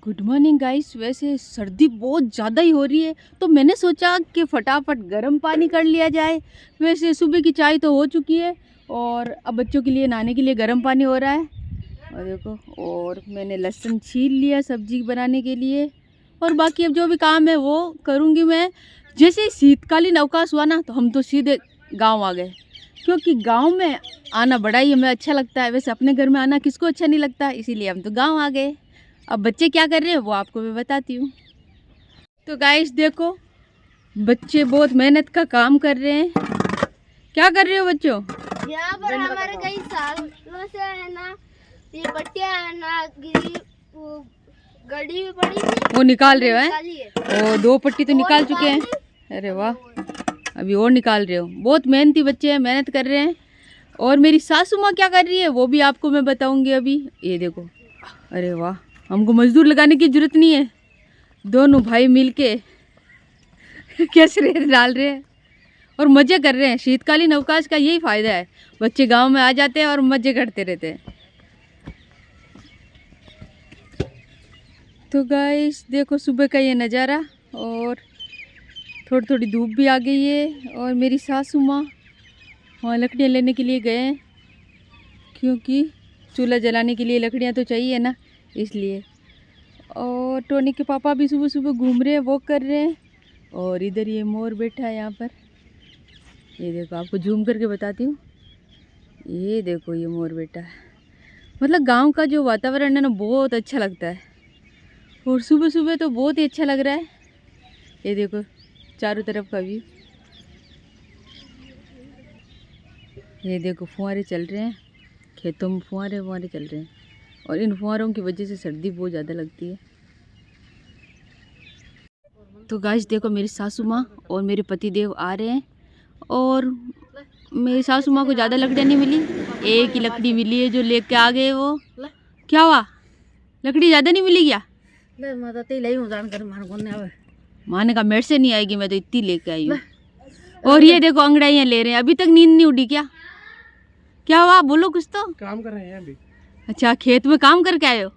Good morning guys. वैसे सर्दी बहुत ज़्यादा ही हो रही है तो मैंने सोचा कि फटाफट गर्म पानी कर लिया जाए। वैसे सुबह की चाय तो हो चुकी है और अब बच्चों के लिए नहाने के लिए गर्म पानी हो रहा है। और देखो, और मैंने लहसुन छील लिया सब्जी बनाने के लिए। और बाकी अब जो भी काम है वो करूँगी मैं। जैसे ही शीतकालीन अवकाश हुआ ना तो हम तो सीधे गाँव आ गए, क्योंकि गाँव में आना बड़ा ही हमें अच्छा लगता है। वैसे अपने घर में आना किसको अच्छा नहीं लगता, इसीलिए हम तो गाँव आ गए। अब बच्चे क्या कर रहे हैं वो आपको मैं बताती हूँ। तो गाइस देखो, बच्चे बहुत मेहनत का काम कर रहे हैं। क्या कर रहे हो बच्चों? यहाँ पर हमारे कई सालों से है ना, ये पट्टियाँ है ना गिरी, वो गड़ी भी पड़ी थी, वो निकाल रहे हो निकाली है। हैं? ओ 2 पट्टी तो निकाल चुके हैं। अरे वाह, अभी और निकाल रहे हो। बहुत मेहनती बच्चे हैं, मेहनत कर रहे हैं। और मेरी सासू माँ क्या कर रही है वो भी आपको मैं बताऊंगी अभी। ये देखो, अरे वाह, हमको मजदूर लगाने की जरूरत नहीं है, दोनों भाई मिलके कैसे रेत डाल रहे हैं और मज़े कर रहे हैं। शीतकालीन अवकाश का यही फ़ायदा है, बच्चे गांव में आ जाते हैं और मज़े करते रहते हैं। तो गाइस देखो सुबह का ये नज़ारा, और थोड़ी थोड़ी धूप भी आ गई है। और मेरी सासू माँ वहाँ लकड़ियाँ लेने के लिए गए हैं, क्योंकि चूल्हा जलाने के लिए लकड़ियाँ तो चाहिए ना, इसलिए। और टोनी के पापा भी सुबह सुबह घूम रहे हैं, वॉक कर रहे हैं। और इधर ये मोर बैठा है यहाँ पर। ये देखो, आपको जूम करके बताती हूँ। ये देखो, ये मोर बैठा है। मतलब गांव का जो वातावरण है ना, बहुत अच्छा लगता है। और सुबह सुबह तो बहुत ही अच्छा लग रहा है। ये देखो चारों तरफ का व्यू। ये देखो फुहारे चल रहे हैं, खेतों में फुहारे फुहारे चल रहे हैं। और इन फुहारों की वजह से सर्दी बहुत ज़्यादा लगती है। तो गाइस देखो, मेरी सासू माँ और मेरे पति देव आ रहे हैं। और मेरी सासू माँ को ज़्यादा लकड़ियाँ नहीं मिली, एक ही लकड़ी मिली है जो लेके आ गए। वो क्या हुआ, लकड़ी ज़्यादा नहीं मिली क्या? माने का मेरे से नहीं आएगी, मैं तो इतनी लेके आई हूँ। और ये देखो अंगड़ाइयाँ ले रहे हैं, अभी तक नींद नहीं उड़ी क्या? क्या हुआ, बोलो कुछ तो। काम कर रहे हैं अभी। अच्छा, खेत में काम करके आए हो?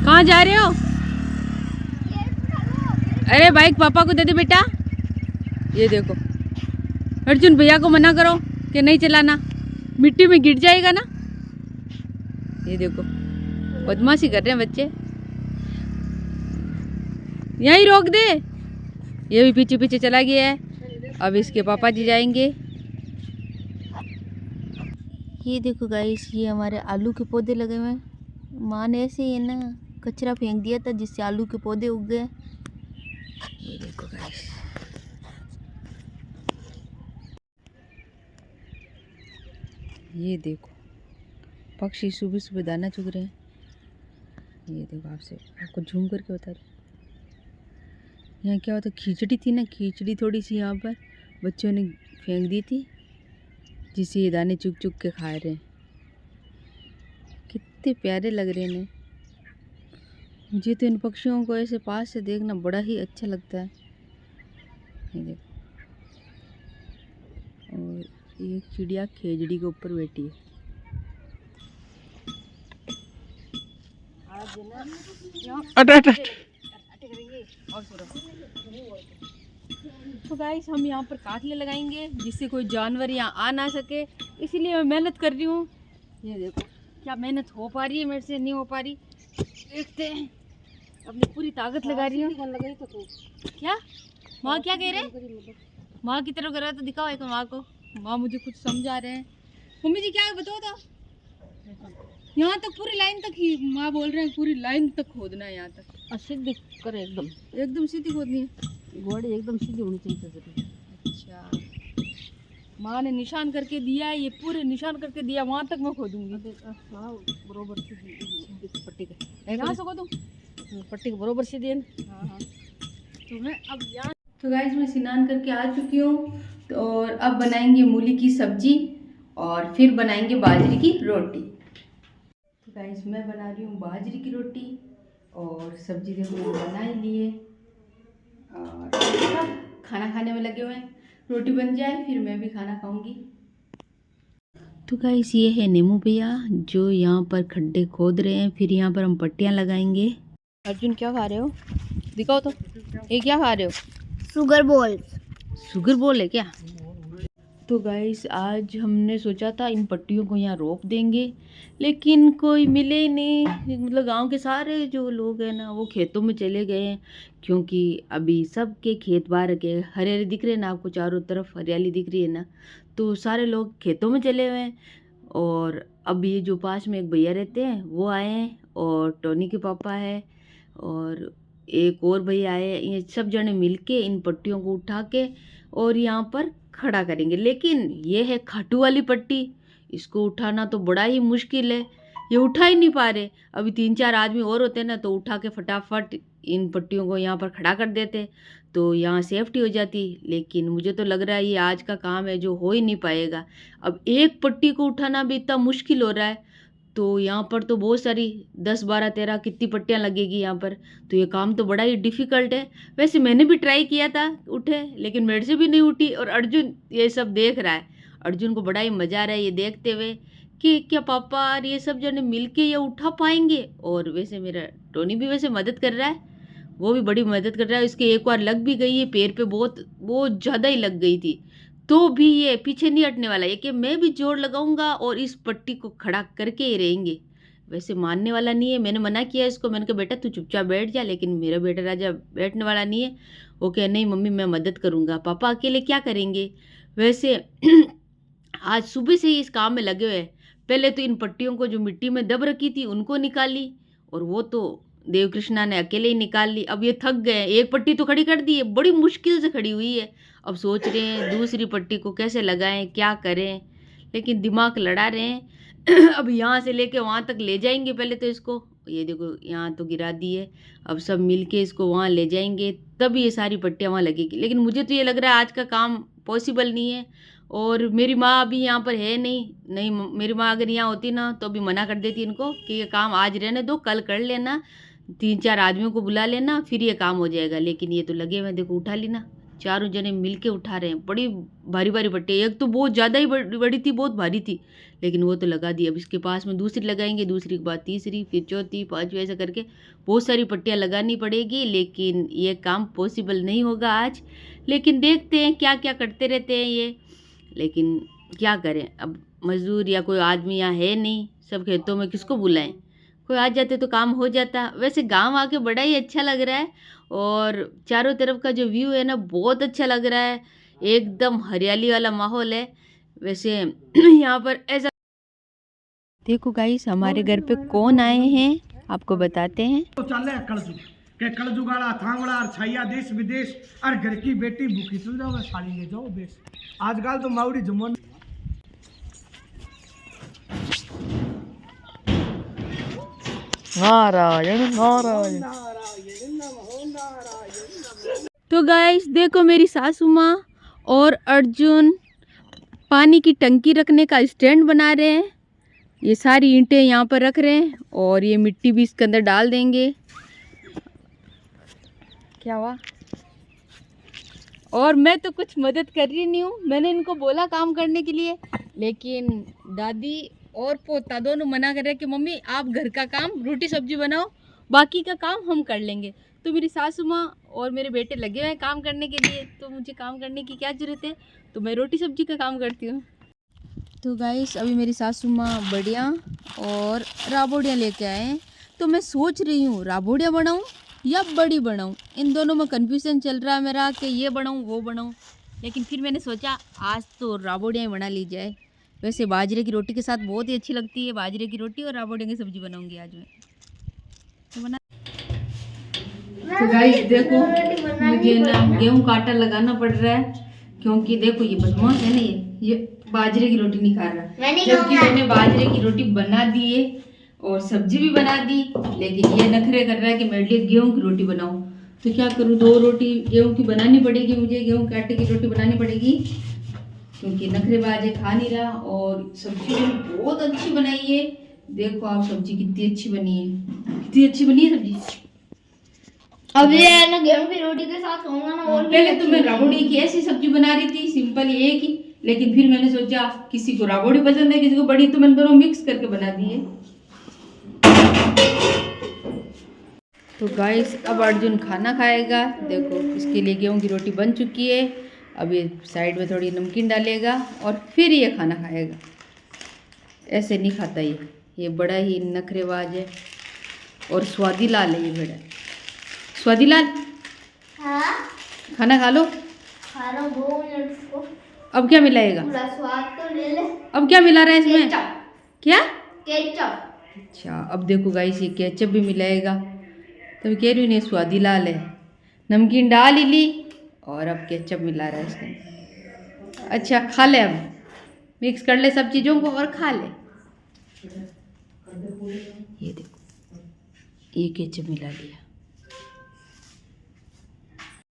कहाँ जा रहे हो? अरे बाइक पापा को दे दे बेटा। ये देखो, अर्जुन भैया को मना करो कि नहीं चलाना, मिट्टी में गिर जाएगा ना। ये देखो बदमाशी कर रहे हैं बच्चे। यहीं रोक दे। ये भी पीछे पीछे चला गया है। अब इसके पापा जी जाएंगे। ये देखो गाइस, ये हमारे आलू के पौधे लगे हुए हैं। माँ ने ऐसे ही है ना कचरा फेंक दिया था, जिससे आलू के पौधे उग गए। ये देखो गाइस, ये देखो पक्षी सुबह सुबह दाना चुग रहे हैं। ये देखो, आपको झूम करके बता रही। यहाँ क्या होता, खिचड़ी थी ना, खिचड़ी थोड़ी सी यहाँ पर बच्चों ने फेंक दी थी, जिसे ये दाने चुग चुग के खा रहे हैं। कितने प्यारे लग रहे हैं। मुझे तो इन पक्षियों को ऐसे पास से देखना बड़ा ही अच्छा लगता है। ये देखो, और एक चिड़िया खेजड़ी के ऊपर बैठी है। तो गाइस हम यहाँ पर काटले लगाएंगे, जिससे कोई जानवर यहाँ आ ना सके, इसीलिए मैं मेहनत कर रही हूँ। ये देखो क्या मेहनत हो पा रही है, मेरे से नहीं हो पा रही। देखते हैं, अपनी पूरी ताकत लगा रही हूँ। क्या माँ क्या कह रहे हैं? माँ की तरफ कर रहा है तो दिखाओ एक माँ को। माँ मुझे कुछ समझा रहे हैं। मम्मी जी क्या बताओ तो। यहाँ तक पूरी लाइन तक ही माँ बोल रहे हैं, पूरी लाइन तक खोदना है यहाँ तक। सीधी करे, एकदम सीधी खोदनी है, घोड़ी एकदम सीधी होनी चाहिए। अच्छा, माँ ने निशान करके दिया है, ये पूरे निशान करके दिया, वहाँ तक मैं खोदूंगी। बरोबर पट्टी का यहाँ से खोदूँ? पट्टी के बरोबर सीधी है। हाँ। तो मैं अब यहाँ, तो गाइस मैं स्नान करके आ चुकी हूँ। तो और अब बनाएंगे मूली की सब्जी और फिर बनाएंगे बाजरे की रोटी। तो गाइस मैं बना रही हूँ बाजरे की रोटी, और सब्जी देखो मैंने बना ही ली है। और खाना खाने में लगे हुए हैं, रोटी बन जाए फिर मैं भी खाना खाऊंगी। तो गाइस ये है नेमू भैया जो यहाँ पर खड्डे खोद रहे हैं, फिर यहाँ पर हम पट्टियाँ लगाएंगे। अर्जुन क्या खा रहे हो? दिखाओ तो, ये क्या खा रहे हो? Sugar ball. शुगर बॉल है क्या? तो गाइस आज हमने सोचा था इन पट्टियों को यहाँ रोप देंगे, लेकिन कोई मिले ही नहीं। मतलब गांव के सारे जो लोग हैं ना वो खेतों में चले गए हैं, क्योंकि अभी सबके खेत बाहर के हरियाली दिख रहे हैं ना, आपको चारों तरफ हरियाली दिख रही है ना, तो सारे लोग खेतों में चले हुए हैं। और अभी ये जो पास में एक भैया रहते हैं वो आए हैं, और टोनी के पापा है और एक और भैया आए हैं। ये सब जने मिलके इन पट्टियों को उठा के और यहाँ पर खड़ा करेंगे। लेकिन ये है खाटू वाली पट्टी, इसको उठाना तो बड़ा ही मुश्किल है, ये उठा ही नहीं पा रहे। अभी 3-4 आदमी और होते ना तो उठा के फटाफट इन पट्टियों को यहाँ पर खड़ा कर देते तो यहाँ सेफ्टी हो जाती। लेकिन मुझे तो लग रहा है ये आज का काम है जो हो ही नहीं पाएगा। अब एक पट्टी को उठाना भी इतना मुश्किल हो रहा है, तो यहाँ पर तो बहुत सारी 10, 12, 13 कितनी पट्टियाँ लगेगी यहाँ पर, तो ये काम तो बड़ा ही डिफ़िकल्ट है। वैसे मैंने भी ट्राई किया था उठे, लेकिन मेरे से भी नहीं उठी। और अर्जुन ये सब देख रहा है, अर्जुन को बड़ा ही मज़ा आ रहा है ये देखते हुए कि क्या पापा और ये सब जने मिल के ये उठा पाएंगे। और वैसे मेरा टोनी भी वैसे मदद कर रहा है, वो भी बड़ी मदद कर रहा है। उसके एक बार लग भी गई है पैर पे, बहुत बहुत ज़्यादा ही लग गई थी, तो भी ये पीछे नहीं हटने वाला। ये कि मैं भी जोर लगाऊंगा और इस पट्टी को खड़ा करके ही रहेंगे। वैसे मानने वाला नहीं है, मैंने मना किया इसको, मैंने कहा बेटा तू चुपचाप बैठ जा, लेकिन मेरा बेटा राजा बैठने वाला नहीं है। वो कहे नहीं मम्मी मैं मदद करूंगा, पापा अकेले क्या करेंगे। वैसे आज सुबह से ही इस काम में लगे हुए हैं। पहले तो इन पट्टियों को जो मिट्टी में दब रखी थी उनको निकाली, और वो तो देव कृष्णा ने अकेले ही निकाल ली। अब ये थक गए, एक पट्टी तो खड़ी कर दी है, बड़ी मुश्किल से खड़ी हुई है। अब सोच रहे हैं दूसरी पट्टी को कैसे लगाएं, क्या करें, लेकिन दिमाग लड़ा रहे हैं। अब यहाँ से लेके वहाँ तक ले जाएंगे पहले तो इसको, ये देखो यहाँ तो गिरा दी है। अब सब मिलके इसको वहाँ ले जाएंगे तब ये सारी पट्टियाँ वहाँ लगेगी। लेकिन मुझे तो ये लग रहा है आज का काम पॉसिबल नहीं है। और मेरी माँ अभी यहाँ पर है नहीं, मेरी माँ अगर यहाँ होती ना तो अभी मना कर देती इनको कि ये काम आज रहने दो, कल कर लेना, 3-4 आदमियों को बुला लेना, फिर ये काम हो जाएगा। लेकिन ये तो लगे हुए, देखो उठा ली ना, चारों जने मिलके उठा रहे हैं। बड़ी भारी भारी पट्टी, एक तो बहुत ज़्यादा ही बड़ी थी, बहुत भारी थी, लेकिन वो तो लगा दी। अब इसके पास में दूसरी लगाएंगे, दूसरी के बाद तीसरी, फिर चौथी, पांचवी, ऐसा करके बहुत सारी पट्टियाँ लगानी पड़ेगी। लेकिन ये काम पॉसिबल नहीं होगा आज। लेकिन देखते हैं क्या क्या करते रहते हैं ये। लेकिन क्या करें, अब मजदूर या कोई आदमी यहाँ है नहीं, सब खेतों में, किसको बुलाएं, कोई आ जाते तो काम हो जाता। वैसे गांव आके बड़ा ही अच्छा लग रहा है, और चारों तरफ का जो व्यू है ना बहुत अच्छा लग रहा है, एकदम हरियाली वाला माहौल है। वैसे यहाँ पर ऐसा देखो गाइस हमारे घर पे कौन आए हैं आपको बताते हैं। तो चल रहे कलजुग के कलजुगाड़ा थांगड़ा और छाइया देश विदेश और घर की बेटी भूखी चल जाओ साड़ी ले जाओ बेस। आजकल तो माउड़ी जमन नारायण नारायण। तो गाइस देखो मेरी सासू माँ और अर्जुन पानी की टंकी रखने का स्टैंड बना रहे हैं। ये सारी ईंटें यहाँ पर रख रहे हैं और ये मिट्टी भी इसके अंदर डाल देंगे। क्या हुआ? और मैं तो कुछ मदद कर रही नहीं हूँ, मैंने इनको बोला काम करने के लिए, लेकिन दादी और पोता दोनों मना कर रहे हैं कि मम्मी आप घर का काम रोटी सब्जी बनाओ, बाकी का काम हम कर लेंगे। तो मेरी सासू माँ और मेरे बेटे लगे हुए हैं काम करने के लिए, तो मुझे काम करने की क्या ज़रूरत है, तो मैं रोटी सब्जी का काम करती हूँ। तो गाइस अभी मेरी सासू माँ बड़ियाँ और राबोड़ियाँ लेके आए हैं, तो मैं सोच रही हूँ राबोड़ियाँ बनाऊँ या बड़ी बनाऊँ। इन दोनों में कन्फ्यूज़न चल रहा है मेरा कि ये बनाऊँ वो बनाऊँ, लेकिन फिर मैंने सोचा आज तो राबोड़ियाँ ही बना ली जाए। वैसे बाजरे की रोटी के साथ बहुत ही अच्छी लगती है, बाजरे की रोटी और राबोड़ियाँ की सब्ज़ी बनाऊँगी आज मैं। तो बना तो गाइस देखो मुझे ना गेहूँ का आटा लगाना पड़ रहा है, क्योंकि देखो ये बदमाश है ना, ये बाजरे की रोटी नहीं खा रहा, जबकि मैंने बाजरे की रोटी बना दी है और सब्जी भी बना दी, लेकिन ये नखरे कर रहा है कि मेरे लिए गेहूँ की रोटी बनाऊँ। तो क्या करूँ, 2 रोटी गेहूँ की बनानी पड़ेगी मुझे, गेहूँ के आटे की रोटी बनानी पड़ेगी, क्योंकि नखरेबाज है, खा नहीं रहा। और सब्जी भी बहुत अच्छी बनाई है, देखो आप सब्जी कितनी अच्छी बनी है, कितनी अच्छी बनी है सब्जी। अब ये ना गेहूं की रोटी के साथ खाऊंगा ना, और पहले तो मैं राबड़ी की ऐसी सब्जी बना रही थी सिंपल एक ही, लेकिन फिर मैंने सोचा किसी को रागोड़ी पसंद है, किसी को बड़ी, तो मैंने दोनों मिक्स करके बना दिए। तो गाइस अब अर्जुन खाना खाएगा। देखो इसके लिए गेहूं की रोटी बन चुकी है। अब ये साइड में थोड़ी नमकीन डालेगा और फिर ये खाना खाएगा। ऐसे नहीं खाता ये बड़ा ही नखरेबाज है और स्वादी लाल है ये बड़ा। स्वादी लाल हाँ खाना खा लो। खा रहा हूँ 2 मिनट को। अब क्या मिलाएगा? पूरा स्वाद तो ले ले। अब क्या मिला रहा है इसमें? केचप। क्या? केचप। अच्छा अब देखो गाइस ये केचप भी मिलाएगा। तभी कह रही हूँ नहीं स्वादी लाल है। नमकीन डाल ही ली और अब केचप मिला रहा है इसमें। अच्छा खा ले, अब मिक्स कर ले सब चीज़ों को और खा ले। ये देखो ये केचप मिला लिया।